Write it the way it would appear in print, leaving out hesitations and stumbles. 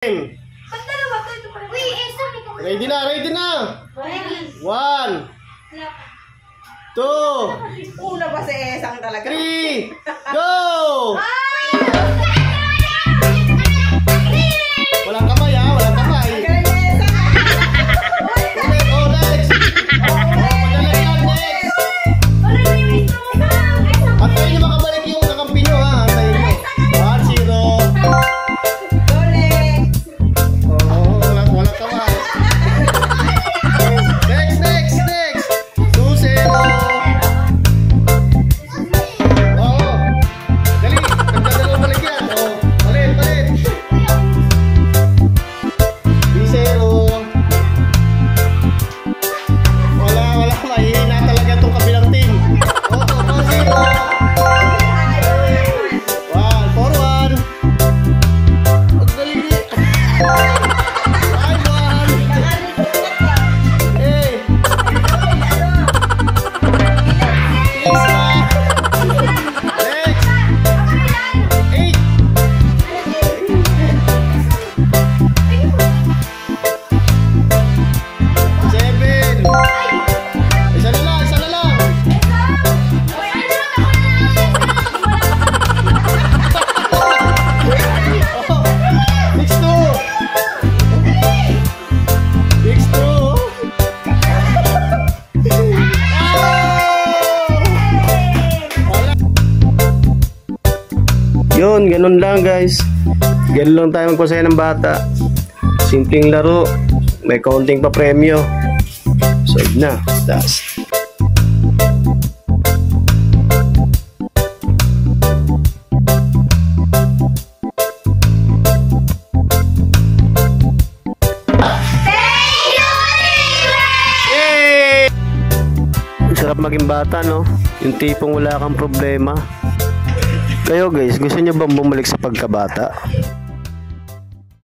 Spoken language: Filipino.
Ready na, ready na. 1, 2, una ba si Esang talaga? 3, go! Walang kamay ha, walang kamay. Oh, next. Madali yan, next. Antayin nyo makabalik yung kakampi nyo ha. Antayin nyo. 1-0. Walang kamay. Next. 2-0. Oo. Dali. Nagdadalaw balik yan. Oo. Palit. 3-0. Wala. Mahihina talaga itong kabilang team. Oo. 2-0. 1-4-1. Ang galing niya. 5-1. Hey. 6-1. Next. 8. 7. Isa na lang. Oh, 6-2. 6-2. Yun, ganun lang guys. Ganun lang tayo magpasaya ng bata. Simpleng laro. May kaunting pa premyo. So, na. Das. Yay! Sarap maging bata, no? Yung tipong wala kang problema. Kayo guys, gusto nyo bang bumalik sa pagkabata?